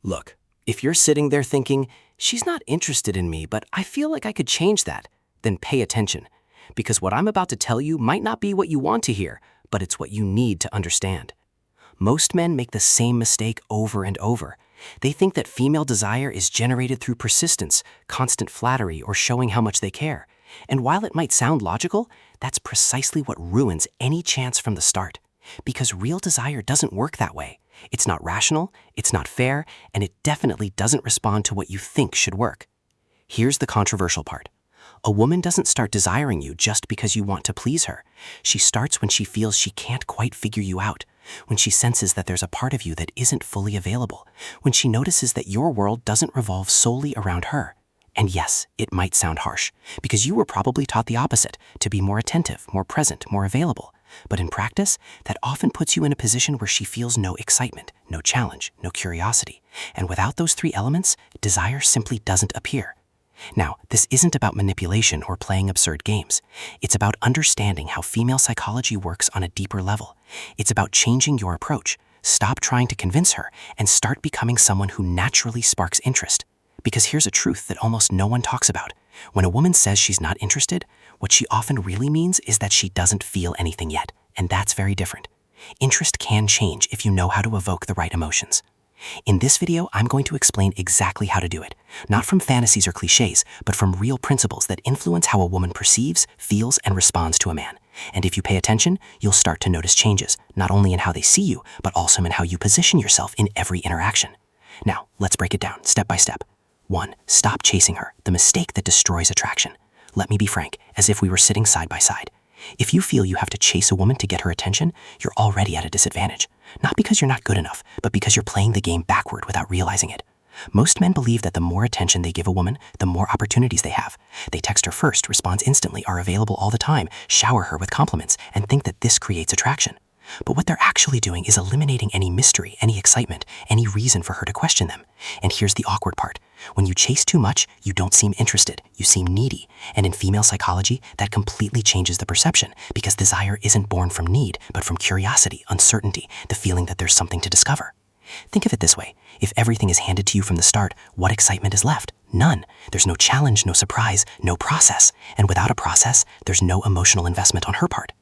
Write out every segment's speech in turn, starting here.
Look, if you're sitting there thinking, she's not interested in me, but I feel like I could change that, then pay attention. Because what I'm about to tell you might not be what you want to hear, but it's what you need to understand. Most men make the same mistake over and over. They think that female desire is generated through persistence, constant flattery, or showing how much they care. And while it might sound logical, that's precisely what ruins any chance from the start. Because real desire doesn't work that way. It's not rational, it's not fair, and it definitely doesn't respond to what you think should work. Here's the controversial part. A woman doesn't start desiring you just because you want to please her. She starts when she feels she can't quite figure you out, when she senses that there's a part of you that isn't fully available, when she notices that your world doesn't revolve solely around her. And yes, it might sound harsh, because you were probably taught the opposite, to be more attentive, more present, more available. But in practice, that often puts you in a position where she feels no excitement, no challenge, no curiosity. And without those three elements, desire simply doesn't appear. Now, this isn't about manipulation or playing absurd games. It's about understanding how female psychology works on a deeper level. It's about changing your approach. Stop trying to convince her and start becoming someone who naturally sparks interest. Because here's a truth that almost no one talks about. When a woman says she's not interested, what she often really means is that she doesn't feel anything yet, and that's very different. Interest can change if you know how to evoke the right emotions. In this video, I'm going to explain exactly how to do it, not from fantasies or cliches, but from real principles that influence how a woman perceives, feels, and responds to a man. And if you pay attention, you'll start to notice changes, not only in how they see you, but also in how you position yourself in every interaction. Now, let's break it down, step by step. 1. Stop chasing her, the mistake that destroys attraction. Let me be frank, as if we were sitting side by side. If you feel you have to chase a woman to get her attention, you're already at a disadvantage. Not because you're not good enough, but because you're playing the game backward without realizing it. Most men believe that the more attention they give a woman, the more opportunities they have. They text her first, respond instantly, are available all the time, shower her with compliments, and think that this creates attraction. But what they're actually doing is eliminating any mystery, any excitement, any reason for her to question them. And here's the awkward part. When you chase too much, you don't seem interested, you seem needy. And in female psychology, that completely changes the perception, because desire isn't born from need, but from curiosity, uncertainty, the feeling that there's something to discover. Think of it this way. If everything is handed to you from the start, what excitement is left? None. There's no challenge, no surprise, no process. And without a process, there's no emotional investment on her part.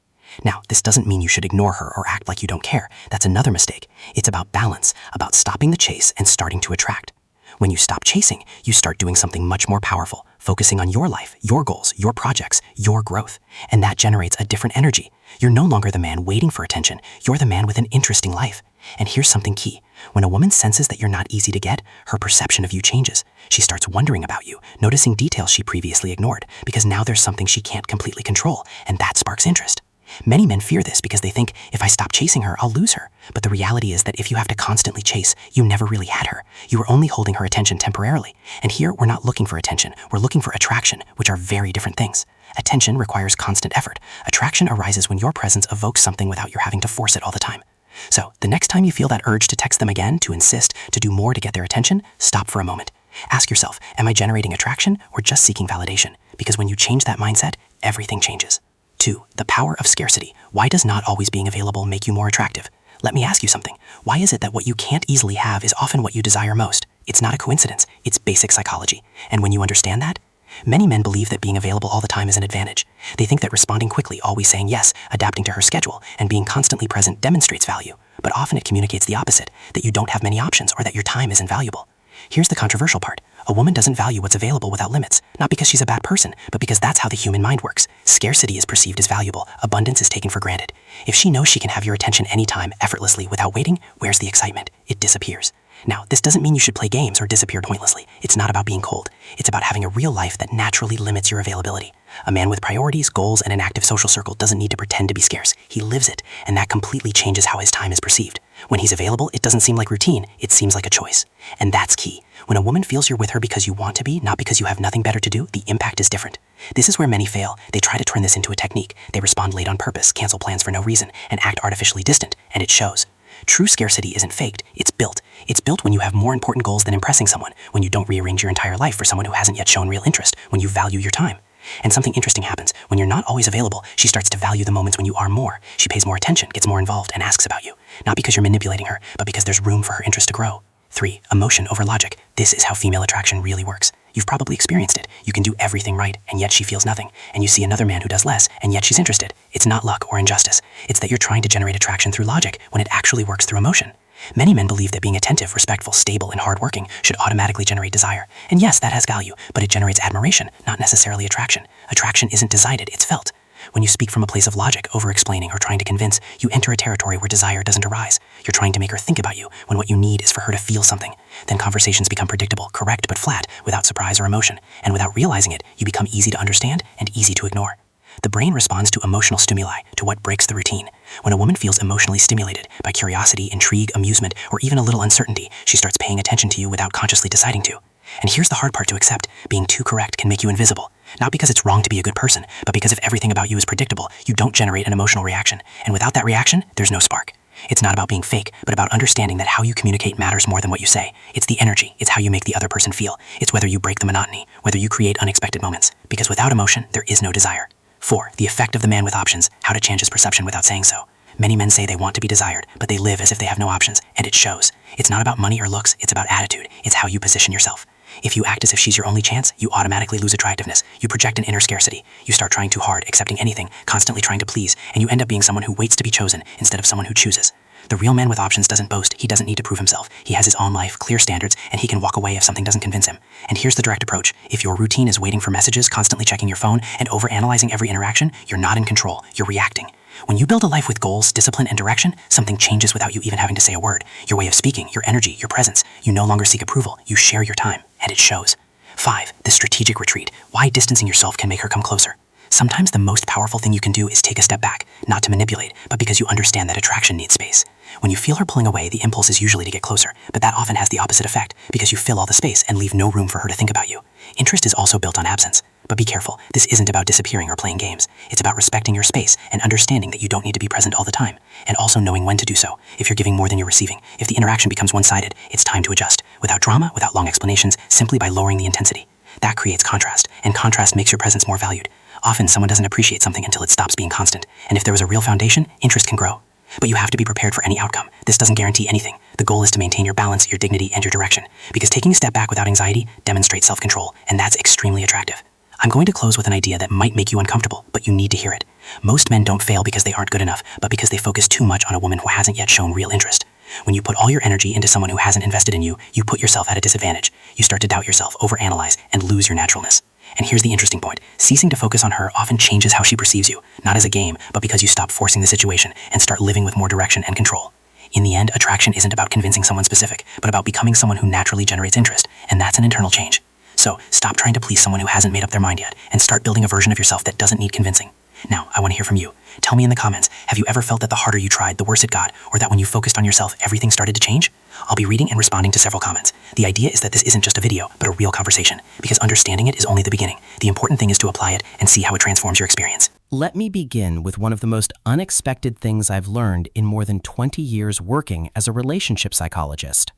Now, this doesn't mean you should ignore her or act like you don't care. That's another mistake. It's about balance, about stopping the chase and starting to attract. When you stop chasing, you start doing something much more powerful, focusing on your life, your goals, your projects, your growth. And that generates a different energy. You're no longer the man waiting for attention. You're the man with an interesting life. And here's something key. When a woman senses that you're not easy to get, her perception of you changes. She starts wondering about you, noticing details she previously ignored, because now there's something she can't completely control, and that sparks interest. Many men fear this because they think, if I stop chasing her, I'll lose her. But the reality is that if you have to constantly chase, you never really had her. You were only holding her attention temporarily. And here, we're not looking for attention. We're looking for attraction, which are very different things. Attention requires constant effort. Attraction arises when your presence evokes something without your having to force it all the time. So, the next time you feel that urge to text them again, to insist, to do more to get their attention, stop for a moment. Ask yourself, am I generating attraction or just seeking validation? Because when you change that mindset, everything changes. 2. The power of scarcity. Why does not always being available make you more attractive? Let me ask you something. Why is it that what you can't easily have is often what you desire most? It's not a coincidence. It's basic psychology. And when you understand that, many men believe that being available all the time is an advantage. They think that responding quickly, always saying yes, adapting to her schedule, and being constantly present demonstrates value. But often it communicates the opposite, that you don't have many options or that your time is invaluable. Here's the controversial part. A woman doesn't value what's available without limits, not because she's a bad person, but because that's how the human mind works. Scarcity is perceived as valuable, abundance is taken for granted. If she knows she can have your attention anytime, effortlessly, without waiting, where's the excitement? It disappears. Now, this doesn't mean you should play games or disappear pointlessly. It's not about being cold. It's about having a real life that naturally limits your availability. A man with priorities, goals, and an active social circle doesn't need to pretend to be scarce. He lives it, and that completely changes how his time is perceived. When he's available, it doesn't seem like routine, it seems like a choice. And that's key. When a woman feels you're with her because you want to be, not because you have nothing better to do, the impact is different. This is where many fail. They try to turn this into a technique. They respond late on purpose, cancel plans for no reason, and act artificially distant, and it shows. True scarcity isn't faked, it's built. It's built when you have more important goals than impressing someone, when you don't rearrange your entire life for someone who hasn't yet shown real interest, when you value your time. And something interesting happens. When you're not always available, she starts to value the moments when you are more. She pays more attention, gets more involved, and asks about you. Not because you're manipulating her, but because there's room for her interest to grow. 3. Emotion over logic. This is how female attraction really works. You've probably experienced it. You can do everything right, and yet she feels nothing. And you see another man who does less, and yet she's interested. It's not luck or injustice. It's that you're trying to generate attraction through logic when it actually works through emotion. Many men believe that being attentive, respectful, stable, and hardworking should automatically generate desire. And yes, that has value, but it generates admiration, not necessarily attraction. Attraction isn't decided, it's felt. When you speak from a place of logic, over-explaining, or trying to convince, you enter a territory where desire doesn't arise. You're trying to make her think about you, when what you need is for her to feel something. Then conversations become predictable, correct but flat, without surprise or emotion. And without realizing it, you become easy to understand and easy to ignore. The brain responds to emotional stimuli, to what breaks the routine. When a woman feels emotionally stimulated by curiosity, intrigue, amusement, or even a little uncertainty, she starts paying attention to you without consciously deciding to. And here's the hard part to accept. Being too correct can make you invisible. Not because it's wrong to be a good person, but because if everything about you is predictable, you don't generate an emotional reaction. And without that reaction, there's no spark. It's not about being fake, but about understanding that how you communicate matters more than what you say. It's the energy. It's how you make the other person feel. It's whether you break the monotony, whether you create unexpected moments. Because without emotion, there is no desire. 4. The effect of the man with options. How to change his perception without saying so. Many men say they want to be desired, but they live as if they have no options, and it shows. It's not about money or looks, it's about attitude. It's how you position yourself. If you act as if she's your only chance, you automatically lose attractiveness. You project an inner scarcity. You start trying too hard, accepting anything, constantly trying to please, and you end up being someone who waits to be chosen instead of someone who chooses. The real man with options doesn't boast. He doesn't need to prove himself. He has his own life, clear standards, and he can walk away if something doesn't convince him. And here's the direct approach. If your routine is waiting for messages, constantly checking your phone, and overanalyzing every interaction, you're not in control. You're reacting. When you build a life with goals, discipline, and direction, something changes without you even having to say a word. Your way of speaking, your energy, your presence. You no longer seek approval. You share your time, and it shows. 5. The strategic retreat. Why distancing yourself can make her come closer. Sometimes the most powerful thing you can do is take a step back, not to manipulate, but because you understand that attraction needs space. When you feel her pulling away, the impulse is usually to get closer, but that often has the opposite effect, because you fill all the space and leave no room for her to think about you. Interest is also built on absence. But be careful, this isn't about disappearing or playing games. It's about respecting your space and understanding that you don't need to be present all the time, and also knowing when to do so. If you're giving more than you're receiving, if the interaction becomes one-sided, it's time to adjust, without drama, without long explanations, simply by lowering the intensity. That creates contrast, and contrast makes your presence more valued. Often, someone doesn't appreciate something until it stops being constant, and if there was a real foundation, interest can grow. But you have to be prepared for any outcome. This doesn't guarantee anything. The goal is to maintain your balance, your dignity, and your direction, because taking a step back without anxiety demonstrates self-control, and that's extremely attractive. I'm going to close with an idea that might make you uncomfortable, but you need to hear it. Most men don't fail because they aren't good enough, but because they focus too much on a woman who hasn't yet shown real interest. When you put all your energy into someone who hasn't invested in you, you put yourself at a disadvantage. You start to doubt yourself, overanalyze, and lose your naturalness. And here's the interesting point. Ceasing to focus on her often changes how she perceives you, not as a game, but because you stop forcing the situation and start living with more direction and control. In the end, attraction isn't about convincing someone specific, but about becoming someone who naturally generates interest, and that's an internal change. So, stop trying to please someone who hasn't made up their mind yet, and start building a version of yourself that doesn't need convincing. Now, I want to hear from you. Tell me in the comments, have you ever felt that the harder you tried, the worse it got, or that when you focused on yourself, everything started to change? I'll be reading and responding to several comments. The idea is that this isn't just a video, but a real conversation, because understanding it is only the beginning. The important thing is to apply it and see how it transforms your experience. Let me begin with one of the most unexpected things I've learned in more than 20 years working as a relationship psychologist.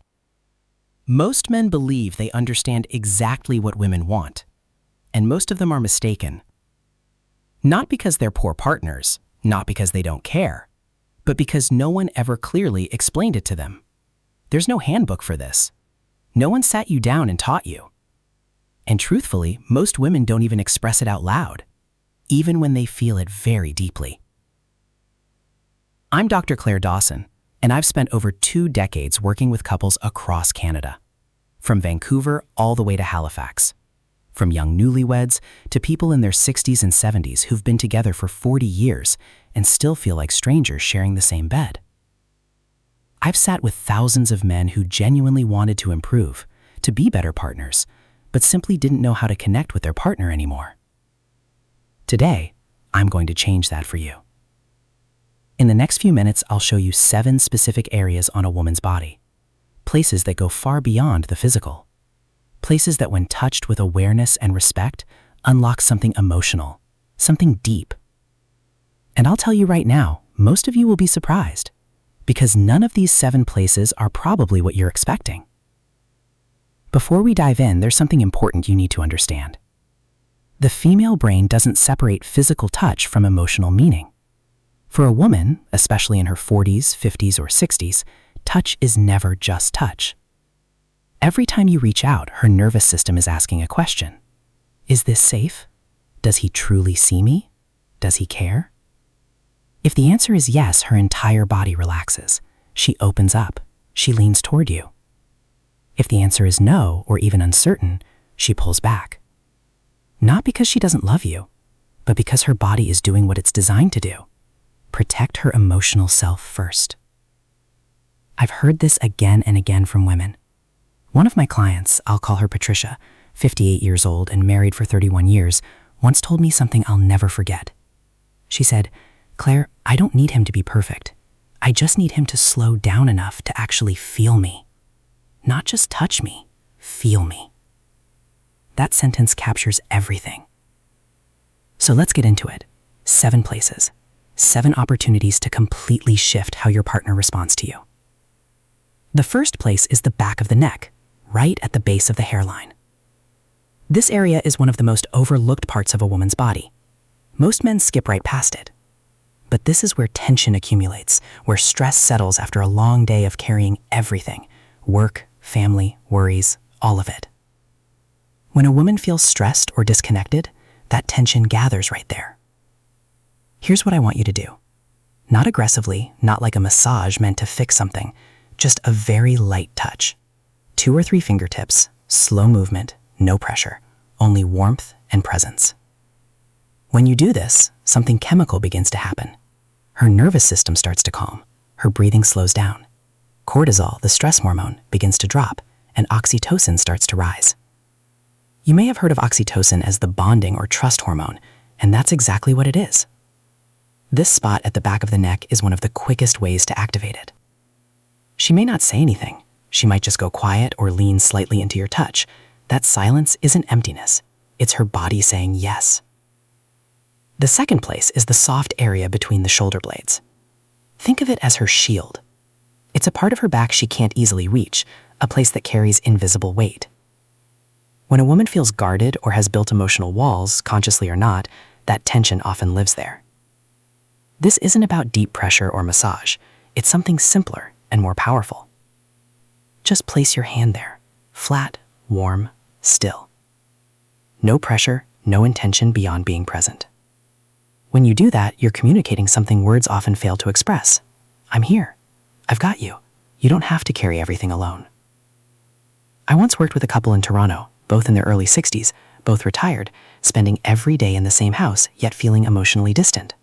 Most men believe they understand exactly what women want, and most of them are mistaken. Not because they're poor partners, not because they don't care, but because no one ever clearly explained it to them. There's no handbook for this. No one sat you down and taught you. And truthfully, most women don't even express it out loud, even when they feel it very deeply. I'm Dr. Claire Dawson, and I've spent over 2 decades working with couples across Canada, from Vancouver all the way to Halifax, from young newlyweds to people in their 60s and 70s who've been together for 40 years and still feel like strangers sharing the same bed. I've sat with thousands of men who genuinely wanted to improve, to be better partners, but simply didn't know how to connect with their partner anymore. Today, I'm going to change that for you. In the next few minutes, I'll show you 7 specific areas on a woman's body, places that go far beyond the physical, places that when touched with awareness and respect, unlock something emotional, something deep. And I'll tell you right now, most of you will be surprised, because none of these 7 places are probably what you're expecting. Before we dive in, there's something important you need to understand. The female brain doesn't separate physical touch from emotional meaning. For a woman, especially in her 40s, 50s, or 60s, touch is never just touch. Every time you reach out, her nervous system is asking a question. Is this safe? Does he truly see me? Does he care? If the answer is yes, her entire body relaxes. She opens up. She leans toward you. If the answer is no, or even uncertain, she pulls back. Not because she doesn't love you, but because her body is doing what it's designed to do. Protect her emotional self first. I've heard this again and again from women. One of my clients, I'll call her Patricia, 58 years old and married for 31 years, once told me something I'll never forget. She said, "Claire, I don't need him to be perfect. I just need him to slow down enough to actually feel me. Not just touch me, feel me." That sentence captures everything. So let's get into it. 7 places. 7 opportunities to completely shift how your partner responds to you. The first place is the back of the neck, right at the base of the hairline. This area is one of the most overlooked parts of a woman's body. Most men skip right past it. But this is where tension accumulates, where stress settles after a long day of carrying everything: work, family, worries, all of it. When a woman feels stressed or disconnected, that tension gathers right there. Here's what I want you to do. Not aggressively, not like a massage meant to fix something, just a very light touch. 2 or 3 fingertips, slow movement, no pressure, only warmth and presence. When you do this, something chemical begins to happen. Her nervous system starts to calm, her breathing slows down. Cortisol, the stress hormone, begins to drop, and oxytocin starts to rise. You may have heard of oxytocin as the bonding or trust hormone, and that's exactly what it is. This spot at the back of the neck is one of the quickest ways to activate it. She may not say anything. She might just go quiet or lean slightly into your touch. That silence isn't emptiness. It's her body saying yes. The second place is the soft area between the shoulder blades. Think of it as her shield. It's a part of her back she can't easily reach, a place that carries invisible weight. When a woman feels guarded or has built emotional walls, consciously or not, that tension often lives there. This isn't about deep pressure or massage. It's something simpler and more powerful. Just place your hand there, flat, warm, still. No pressure, no intention beyond being present. When you do that, you're communicating something words often fail to express. I'm here. I've got you. You don't have to carry everything alone. I once worked with a couple in Toronto, both in their early 60s, both retired, spending every day in the same house, yet feeling emotionally distant.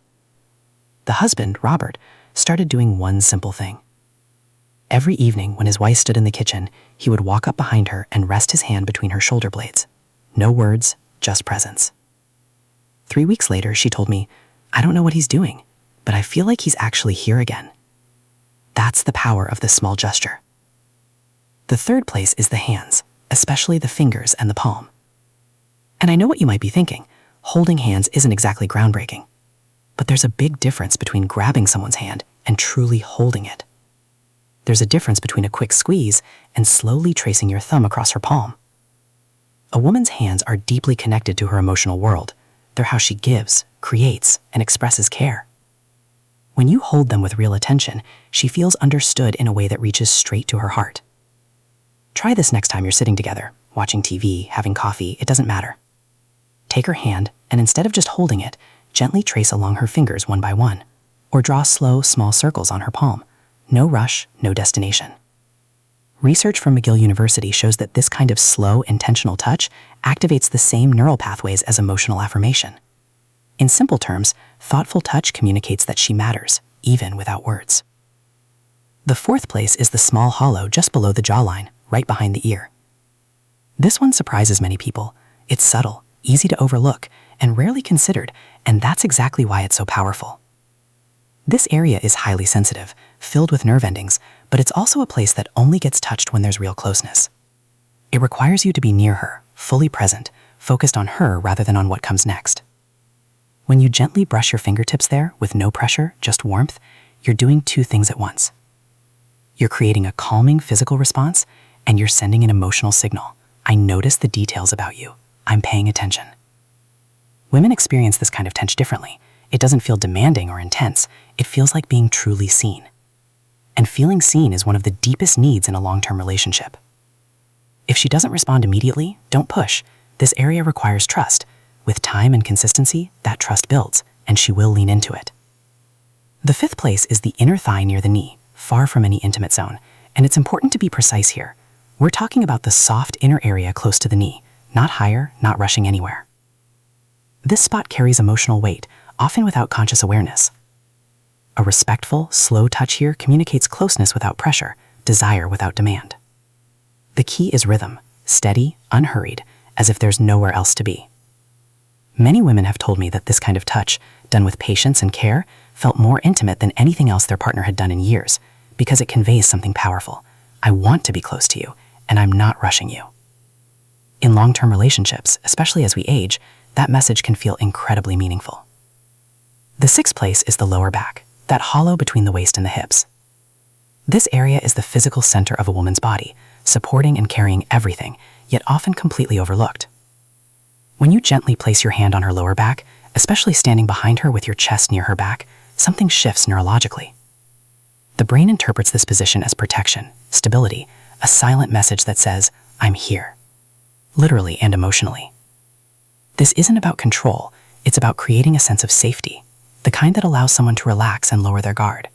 The husband, Robert, started doing one simple thing. Every evening when his wife stood in the kitchen, he would walk up behind her and rest his hand between her shoulder blades. No words, just presence. 3 weeks later, she told me, "I don't know what he's doing, but I feel like he's actually here again." That's the power of this small gesture. The third place is the hands, especially the fingers and the palm. And I know what you might be thinking. Holding hands isn't exactly groundbreaking. But there's a big difference between grabbing someone's hand and truly holding it. There's a difference between a quick squeeze and slowly tracing your thumb across her palm. A woman's hands are deeply connected to her emotional world. They're how she gives, creates, and expresses care. When you hold them with real attention, she feels understood in a way that reaches straight to her heart. Try this next time you're sitting together, watching TV, having coffee, it doesn't matter. Take her hand, and instead of just holding it, gently trace along her fingers one by one, or draw slow, small circles on her palm. No rush, no destination. Research from McGill University shows that this kind of slow, intentional touch activates the same neural pathways as emotional affirmation. In simple terms, thoughtful touch communicates that she matters, even without words. The fourth place is the small hollow just below the jawline, right behind the ear. This one surprises many people. It's subtle, easy to overlook, and rarely considered, and that's exactly why it's so powerful. This area is highly sensitive, filled with nerve endings, but it's also a place that only gets touched when there's real closeness. It requires you to be near her, fully present, focused on her rather than on what comes next. When you gently brush your fingertips there with no pressure, just warmth, you're doing 2 things at once. You're creating a calming physical response, and you're sending an emotional signal. I notice the details about you. I'm paying attention. Women experience this kind of touch differently. It doesn't feel demanding or intense. It feels like being truly seen. And feeling seen is one of the deepest needs in a long-term relationship. If she doesn't respond immediately, don't push. This area requires trust. With time and consistency, that trust builds, and she will lean into it. The fifth place is the inner thigh near the knee, far from any intimate zone, and it's important to be precise here. We're talking about the soft inner area close to the knee, not higher, not rushing anywhere. This spot carries emotional weight, often without conscious awareness. A respectful, slow touch here communicates closeness without pressure, desire without demand. The key is rhythm, steady, unhurried, as if there's nowhere else to be. Many women have told me that this kind of touch, done with patience and care, felt more intimate than anything else their partner had done in years, because it conveys something powerful. I want to be close to you, and I'm not rushing you. In long-term relationships, especially as we age, that message can feel incredibly meaningful. The sixth place is the lower back, that hollow between the waist and the hips. This area is the physical center of a woman's body, supporting and carrying everything, yet often completely overlooked. When you gently place your hand on her lower back, especially standing behind her with your chest near her back, something shifts neurologically. The brain interprets this position as protection, stability, a silent message that says, I'm here, literally and emotionally. This isn't about control, it's about creating a sense of safety, the kind that allows someone to relax and lower their guard.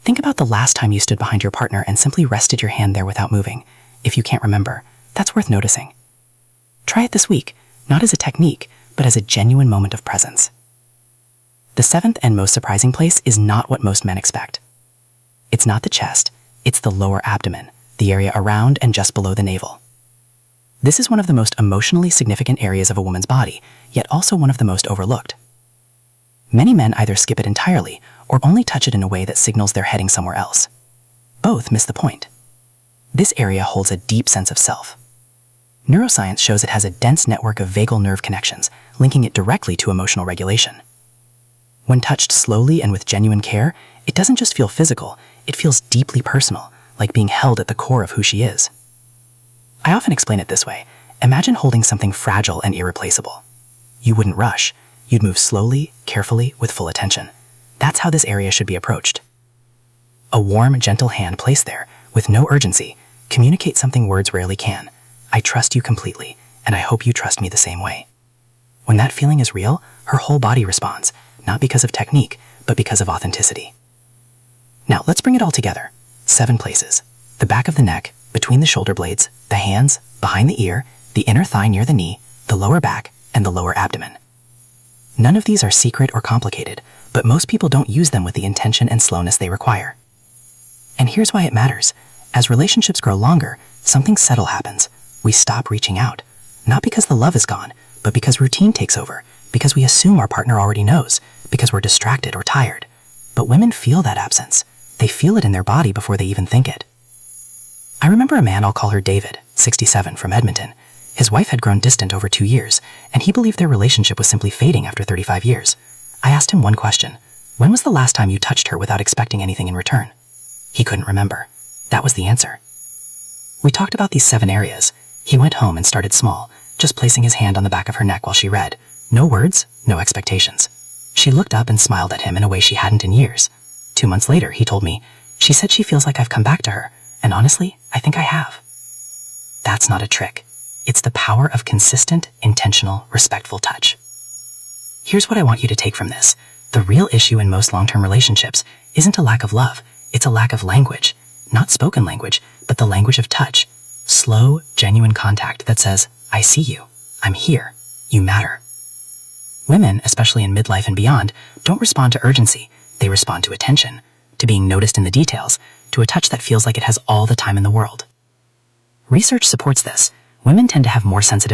Think about the last time you stood behind your partner and simply rested your hand there without moving. If you can't remember, that's worth noticing. Try it this week, not as a technique, but as a genuine moment of presence. The seventh and most surprising place is not what most men expect. It's not the chest, it's the lower abdomen, the area around and just below the navel. This is one of the most emotionally significant areas of a woman's body, yet also one of the most overlooked. Many men either skip it entirely or only touch it in a way that signals they're heading somewhere else. Both miss the point. This area holds a deep sense of self. Neuroscience shows it has a dense network of vagal nerve connections, linking it directly to emotional regulation. When touched slowly and with genuine care, it doesn't just feel physical, it feels deeply personal, like being held at the core of who she is. I often explain it this way. Imagine holding something fragile and irreplaceable. You wouldn't rush. You'd move slowly, carefully, with full attention. That's how this area should be approached. A warm, gentle hand placed there, with no urgency, communicates something words rarely can. I trust you completely, and I hope you trust me the same way. When that feeling is real, her whole body responds, not because of technique, but because of authenticity. Now, let's bring it all together. 7 places. The back of the neck, between the shoulder blades, the hands, behind the ear, the inner thigh near the knee, the lower back, and the lower abdomen. None of these are secret or complicated, but most people don't use them with the intention and slowness they require. And here's why it matters. As relationships grow longer, something subtle happens. We stop reaching out. Not because the love is gone, but because routine takes over, because we assume our partner already knows, because we're distracted or tired. But women feel that absence. They feel it in their body before they even think it. I remember a man, I'll call her David, 67, from Edmonton. His wife had grown distant over 2 years, and he believed their relationship was simply fading after 35 years. I asked him one question. When was the last time you touched her without expecting anything in return? He couldn't remember. That was the answer. We talked about these 7 areas. He went home and started small, just placing his hand on the back of her neck while she read. No words, no expectations. She looked up and smiled at him in a way she hadn't in years. 2 months later, he told me, she said she feels like I've come back to her, and honestly, I think I have. That's not a trick. It's the power of consistent, intentional, respectful touch. Here's what I want you to take from this. The real issue in most long-term relationships isn't a lack of love, it's a lack of language. Not spoken language, but the language of touch. Slow, genuine contact that says, I see you, I'm here, you matter. Women, especially in midlife and beyond, don't respond to urgency. They respond to attention, to being noticed in the details, to a touch that feels like it has all the time in the world. Research supports this. Women tend to have more sensitive